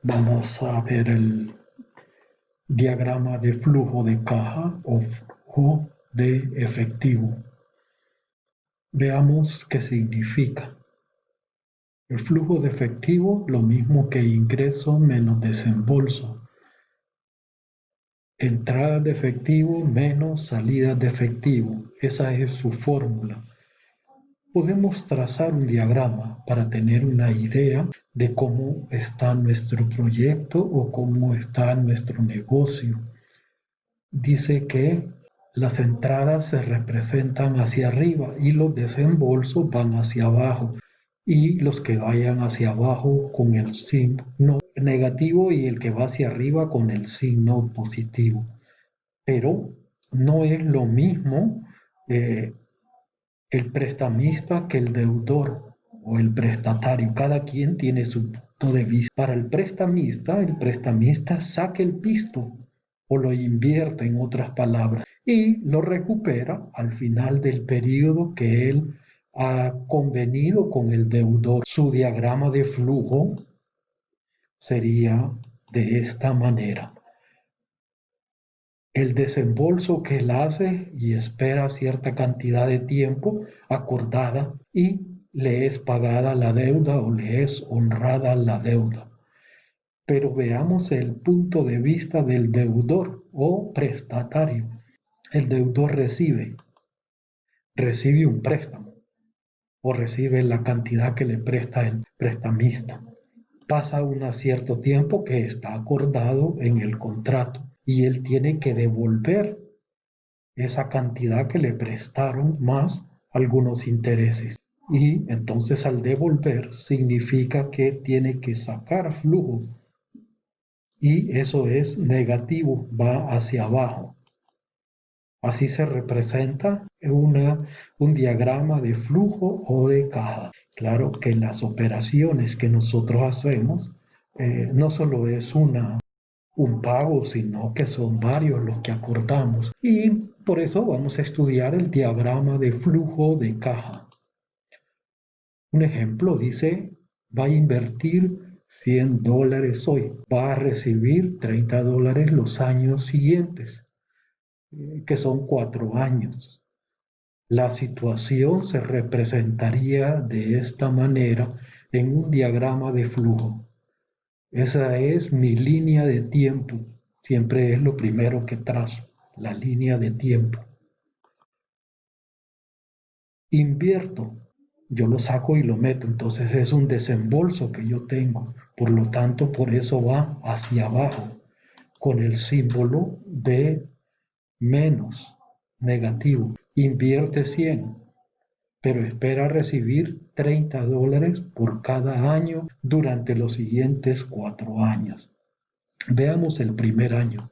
Vamos a ver el diagrama de flujo de caja o flujo de efectivo. Veamos qué significa. El flujo de efectivo, lo mismo que ingreso menos desembolso. Entradas de efectivo menos salidas de efectivo. Esa es su fórmula. Podemos trazar un diagrama para tener una idea de cómo está nuestro proyecto o cómo está nuestro negocio. Dice que las entradas se representan hacia arriba y los desembolsos van hacia abajo, y los que vayan hacia abajo con el signo negativo y el que va hacia arriba con el signo positivo. Pero no es lo mismo el prestamista que el deudor o el prestatario. Cada quien tiene su punto de vista. Para el prestamista saca el pisto o lo invierte, en otras palabras, y lo recupera al final del periodo que él ha convenido con el deudor. Su diagrama de flujo sería de esta manera. El desembolso que él hace y espera cierta cantidad de tiempo acordada, y le es pagada la deuda o le es honrada la deuda. Pero veamos el punto de vista del deudor o prestatario. El deudor recibe un préstamo o recibe la cantidad que le presta el prestamista. Pasa un cierto tiempo que está acordado en el contrato y él tiene que devolver esa cantidad que le prestaron más algunos intereses. Y entonces al devolver significa que tiene que sacar flujo, y eso es negativo, va hacia abajo. Así se representa un diagrama de flujo o de caja. Claro que las operaciones que nosotros hacemos no solo es un pago, sino que son varios los que acordamos. Y por eso vamos a estudiar el diagrama de flujo de caja. Un ejemplo dice, va a invertir $100 hoy, va a recibir $30 los años siguientes, que son 4 años. La situación se representaría de esta manera en un diagrama de flujo. Esa es mi línea de tiempo. Siempre es lo primero que trazo, la línea de tiempo. Invierto, yo lo saco y lo meto, entonces es un desembolso que yo tengo. Por lo tanto, por eso va hacia abajo, con el símbolo de menos, negativo. Invierte 100, pero espera recibir $30 por cada año durante los siguientes 4 años. Veamos el primer año.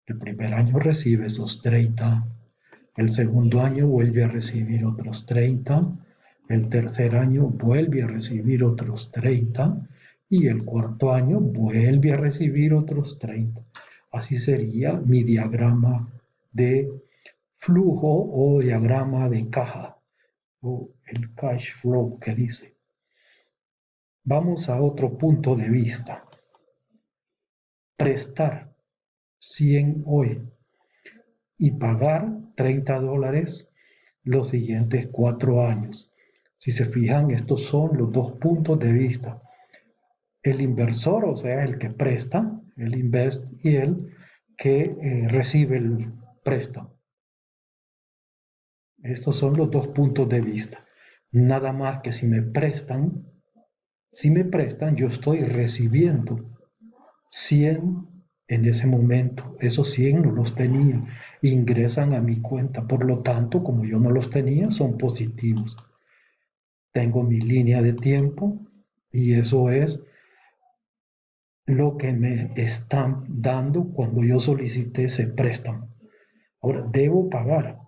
El primer año recibe esos 30. El segundo año vuelve a recibir otros 30. El tercer año vuelve a recibir otros 30. Y el cuarto año vuelve a recibir otros 30. Así sería mi diagrama de flujo o diagrama de caja, o el cash flow que dice. Vamos a otro punto de vista. Prestar 100 hoy y pagar $30 los siguientes 4 años. Si se fijan, estos son los dos puntos de vista. El inversor, o sea, el que presta, el invest, y el que recibe el préstamo. Estos son los dos puntos de vista. Nada más que si me prestan, yo estoy recibiendo 100 en ese momento. Esos 100 no los tenía, ingresan a mi cuenta. Por lo tanto, como yo no los tenía, son positivos. Tengo mi línea de tiempo y eso es lo que me están dando cuando yo solicité ese préstamo. Ahora, debo pagar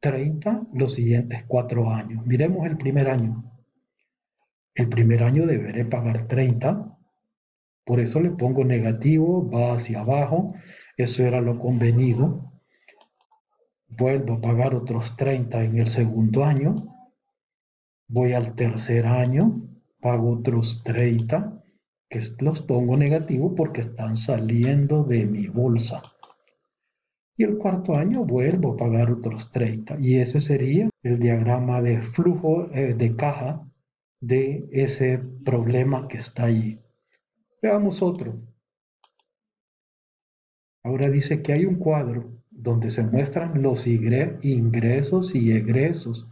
30 los siguientes 4 años. Miremos el primer año. El primer año deberé pagar 30. Por eso le pongo negativo, va hacia abajo. Eso era lo convenido. Vuelvo a pagar otros 30 en el segundo año. Voy al tercer año, pago otros 30. que los pongo negativo porque están saliendo de mi bolsa. Y el cuarto año vuelvo a pagar otros 30. Y ese sería el diagrama de flujo de caja de ese problema que está allí. Veamos otro. Ahora dice que hay un cuadro donde se muestran los ingresos y egresos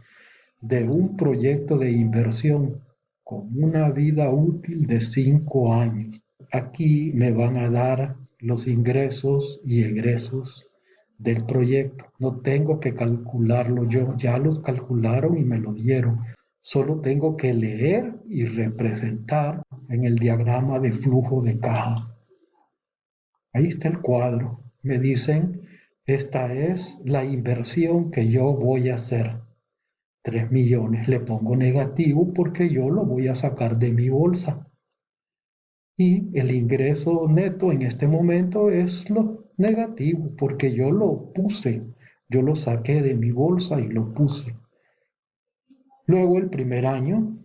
de un proyecto de inversión con una vida útil de 5 años. Aquí me van a dar los ingresos y egresos del proyecto. No tengo que calcularlo yo, ya los calcularon y me lo dieron. Solo tengo que leer y representar en el diagrama de flujo de caja. Ahí está el cuadro. Me dicen, esta es la inversión que yo voy a hacer. 3 millones. Le pongo negativo porque yo lo voy a sacar de mi bolsa. Y el ingreso neto en este momento es lo negativo porque yo lo puse. Yo lo saqué de mi bolsa y lo puse. Luego el primer año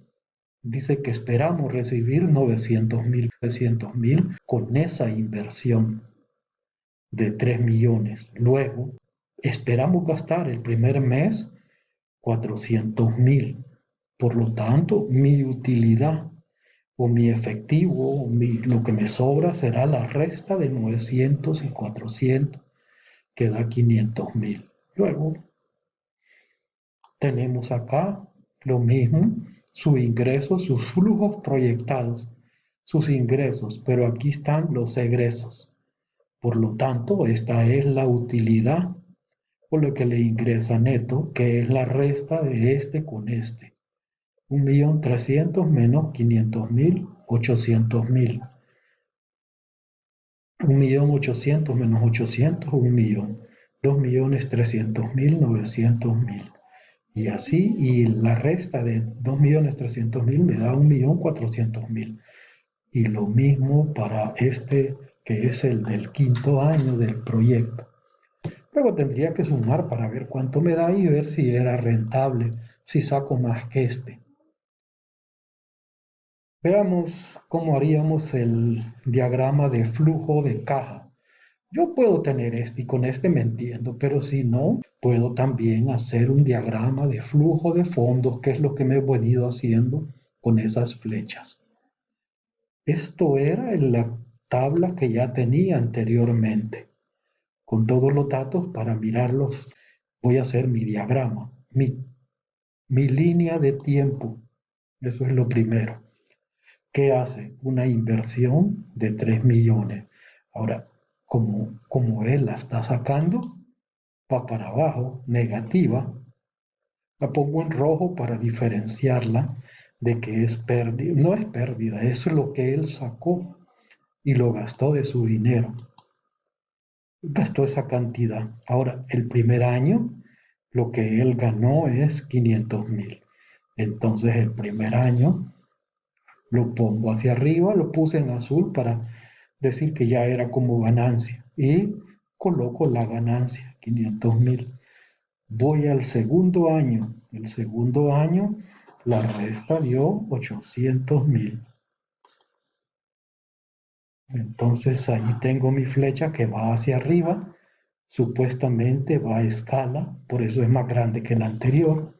dice que esperamos recibir 900,000 con esa inversión de 3 millones. Luego, esperamos gastar el primer mes 400,000. Por lo tanto, mi utilidad o mi efectivo, lo que me sobra será la resta de 900 y 400, que da 500,000. Luego, tenemos acá lo mismo, su ingreso, sus flujos proyectados, sus ingresos, pero aquí están los egresos. Por lo tanto, esta es la utilidad por lo que le ingresa neto, que es la resta de este con este. 1.300.000 menos 500.000, 800.000. 1.800.000 menos 800, 1.000.000. 2.300.000, 900.000. Y así, y la resta de 2.300.000 me da 1.400.000. Y lo mismo para este, que es el del quinto año del proyecto. Luego tendría que sumar para ver cuánto me da y ver si era rentable, si saco más que este. Veamos cómo haríamos el diagrama de flujo de caja. Yo puedo tener este y con este me entiendo, pero si no, puedo también hacer un diagrama de flujo de fondos, que es lo que me he venido haciendo con esas flechas. Esto era en la tabla que ya tenía anteriormente, con todos los datos para mirarlos. Voy a hacer mi diagrama, mi línea de tiempo. Eso es lo primero. ¿Qué hace? Una inversión de 3 millones. Ahora, como él la está sacando, va para abajo, negativa. La pongo en rojo para diferenciarla de que es pérdida. No es pérdida, es lo que él sacó y lo gastó de su dinero. Gastó esa cantidad. Ahora, el primer año, lo que él ganó es 500,000. Entonces, el primer año lo pongo hacia arriba, lo puse en azul para decir que ya era como ganancia y coloco la ganancia, 500,000. Voy al segundo año. El segundo año la resta dio 800,000. Entonces ahí tengo mi flecha que va hacia arriba, supuestamente va a escala, por eso es más grande que la anterior,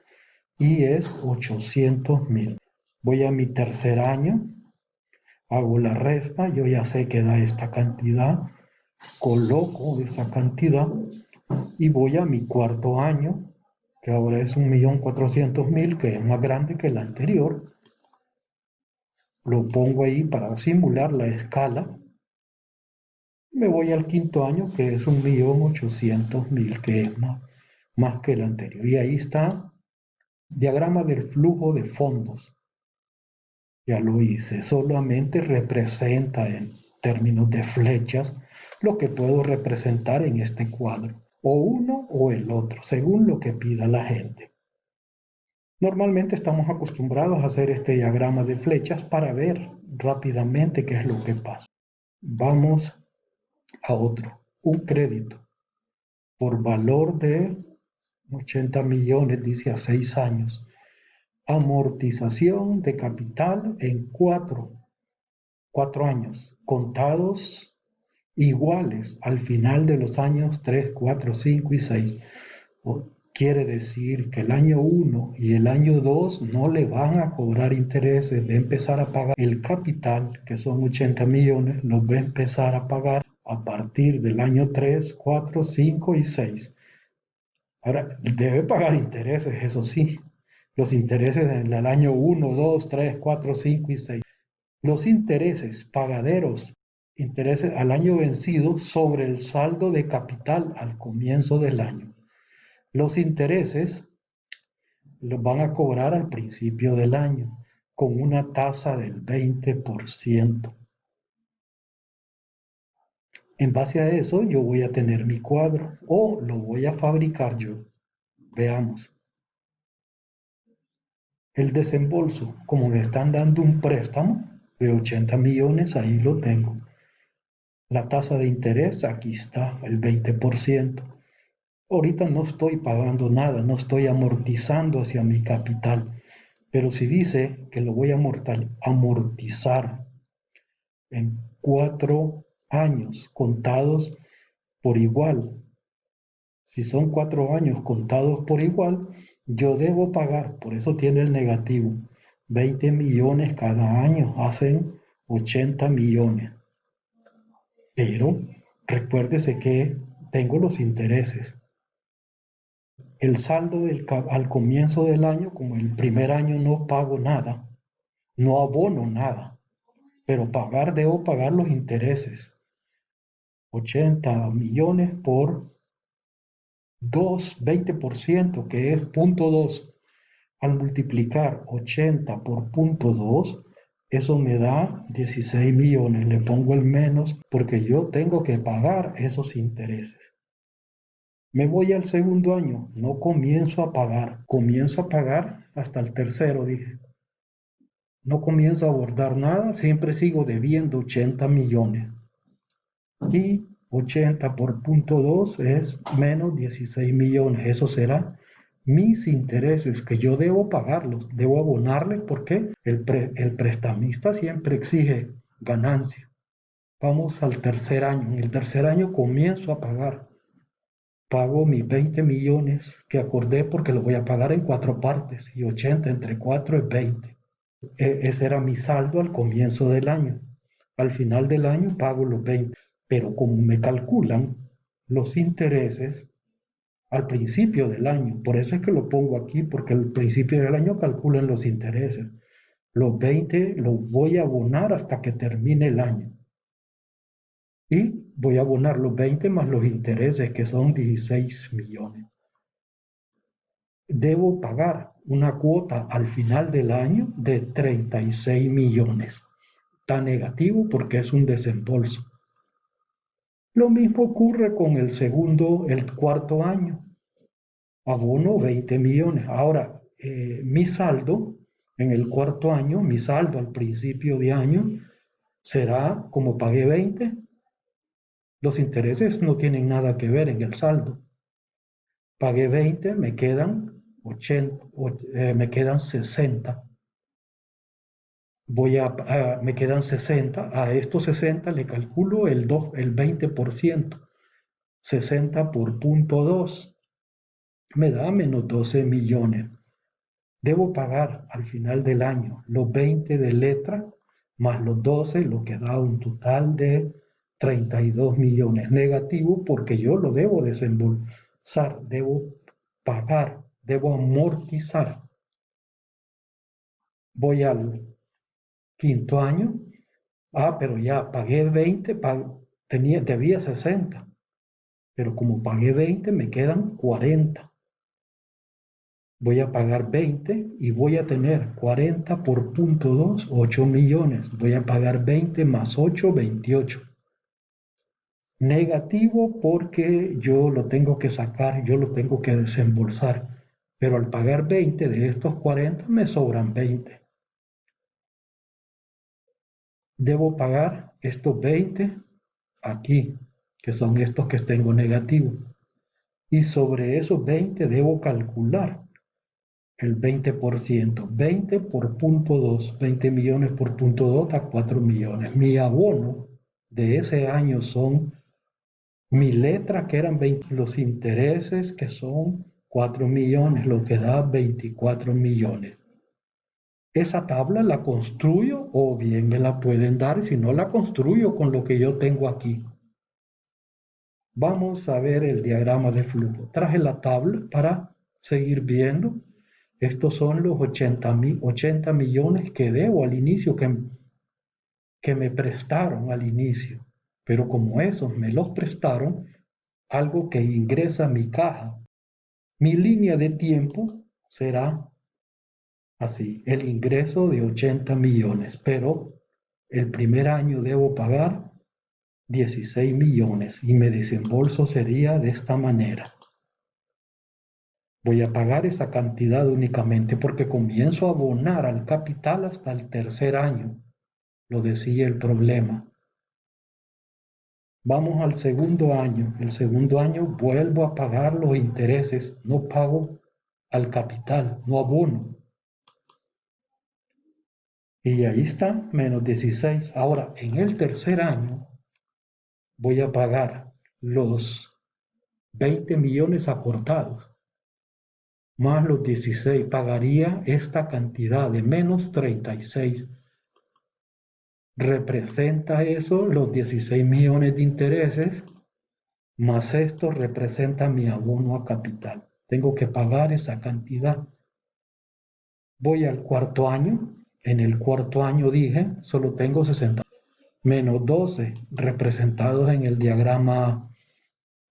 y es 800,000. Voy a mi tercer año, hago la resta, yo ya sé que da esta cantidad, coloco esa cantidad y voy a mi cuarto año, que ahora es 1.400.000, que es más grande que el anterior. Lo pongo ahí para simular la escala. Me voy al quinto año, que es 1.800.000, que es más que el anterior. Y ahí está, diagrama del flujo de fondos. Ya lo hice, solamente representa en términos de flechas lo que puedo representar en este cuadro, o uno o el otro, según lo que pida la gente. Normalmente estamos acostumbrados a hacer este diagrama de flechas para ver rápidamente qué es lo que pasa. Vamos a otro, un crédito por valor de 80 millones, dice a 6 años. Amortización de capital en 4 4 años, contados iguales al final de los años 3, 4, 5 y 6. Quiere decir que el año 1 y el año 2 no le van a cobrar intereses, va a empezar a pagar el capital, que son 80 millones, los va a empezar a pagar a partir del año 3, 4, 5 y 6. Ahora, debe pagar intereses, eso sí, los intereses en el año 1, 2, 3, 4, 5 y 6. Los intereses pagaderos, intereses al año vencido sobre el saldo de capital al comienzo del año. Los intereses los van a cobrar al principio del año con una tasa del 20%. En base a eso yo voy a tener mi cuadro o lo voy a fabricar yo. Veamos. El desembolso, como me están dando un préstamo de 80 millones, ahí lo tengo. La tasa de interés, aquí está, el 20%. Ahorita no estoy pagando nada, no estoy amortizando hacia mi capital. Pero si dice que lo voy a amortizar en 4 años contados por igual, si son 4 años contados por igual, yo debo pagar, por eso tiene el negativo, 20 millones cada año, hacen 80 millones. Pero recuérdese que tengo los intereses. El saldo al comienzo del año, como el primer año no pago nada, no abono nada, pero debo pagar los intereses. 80 millones por 2, 20%, que es 0,2. Al multiplicar 80 por 0,2, eso me da 16 millones. Le pongo el menos porque yo tengo que pagar esos intereses. Me voy al segundo año, no comienzo a pagar hasta el tercero, dije. No comienzo a abordar nada, siempre sigo debiendo 80 millones. Y 80 por 0,2 es menos 16 millones. Eso será mis intereses que yo debo pagarlos, debo abonarles porque el prestamista siempre exige ganancia. Vamos al tercer año. En el tercer año comienzo a pagar. Pago mis 20 millones que acordé porque lo voy a pagar en 4 partes y 80 entre 4 es 20. Ese era mi saldo al comienzo del año. Al final del año pago los 20, pero como me calculan los intereses al principio del año, por eso es que lo pongo aquí, porque al principio del año calculan los intereses. Los 20 los voy a abonar hasta que termine el año. Y voy a abonar los 20 más los intereses, que son 16 millones. Debo pagar una cuota al final del año de 36 millones. Está negativo porque es un desembolso. Lo mismo ocurre con el cuarto año. Abono 20 millones. Ahora, mi saldo en el cuarto año, mi saldo al principio de año, será como pagué 20. Los intereses no tienen nada que ver en el saldo. Pagué 20, me quedan 80, me quedan 60. Me quedan 60, a estos 60 le calculo el 20%, 60 por 0,2, me da menos 12 millones. Debo pagar al final del año los 20 de letra más los 12, lo que da un total de 32 millones. Negativo porque yo lo debo desembolsar, debo pagar, debo amortizar. Voy al quinto año. Pero ya pagué 20, debía 60, pero como pagué 20 me quedan 40. Voy a pagar 20 y voy a tener 40 por 0,2, 8 millones. Voy a pagar 20 más 8, 28. Negativo porque yo lo tengo que sacar, yo lo tengo que desembolsar. Pero al pagar 20 de estos 40 me sobran 20. Debo pagar estos 20 aquí, que son estos que tengo negativos. Y sobre esos 20 debo calcular el 20%. 20 por punto 2, 20 millones por punto 2 da 4 millones. Mi abono de ese año son mi letra que eran 20, los intereses que son 4 millones, lo que da 24 millones. Esa tabla la construyo o bien me la pueden dar, si no la construyo con lo que yo tengo aquí. Vamos a ver el diagrama de flujo. Traje la tabla para seguir viendo. Estos son los 80 millones que debo al inicio, que me prestaron al inicio. Pero como esos me los prestaron, algo que ingresa a mi caja, mi línea de tiempo será así, el ingreso de 80 millones, pero el primer año debo pagar 16 millones y mi desembolso sería de esta manera. Voy a pagar esa cantidad únicamente porque comienzo a abonar al capital hasta el tercer año, lo decía el problema. Vamos al segundo año. El segundo año vuelvo a pagar los intereses, no pago al capital, no abono. Y ahí está, menos 16. Ahora, en el tercer año voy a pagar los 20 millones acordados, más los 16. Pagaría esta cantidad de menos 36. Representa eso los 16 millones de intereses, más esto representa mi abono a capital. Tengo que pagar esa cantidad. Voy al cuarto año. En el cuarto año dije, solo tengo 60. Menos 12 representados en el diagrama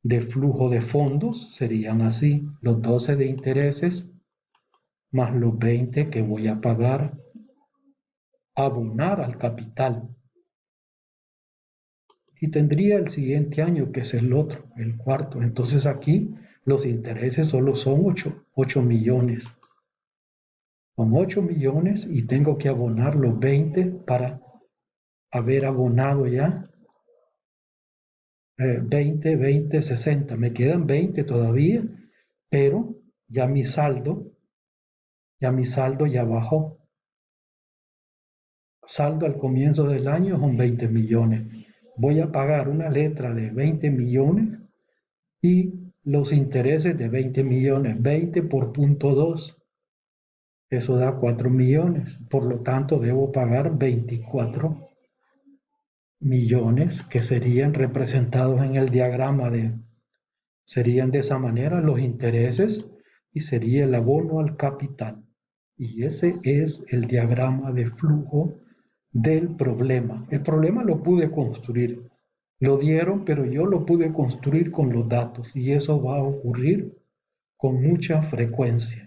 de flujo de fondos serían así, los 12 de intereses más los 20 que voy a pagar, abonar al capital. Y tendría el siguiente año, que es el otro, el cuarto. Entonces aquí los intereses solo son 8 millones. Son 8 millones y tengo que abonar los 20 para haber abonado ya 20, 20, 60. Me quedan 20 todavía, pero ya mi saldo ya bajó. Saldo al comienzo del año son 20 millones. Voy a pagar una letra de 20 millones y los intereses de 20 millones. 20 por punto 2, eso da 4 millones. Por lo tanto, debo pagar 24 millones que serían representados en el diagrama serían de esa manera los intereses y sería el abono al capital. Y ese es el diagrama de flujo del problema. El problema lo pude construir. Lo dieron, pero yo lo pude construir con los datos y eso va a ocurrir con mucha frecuencia.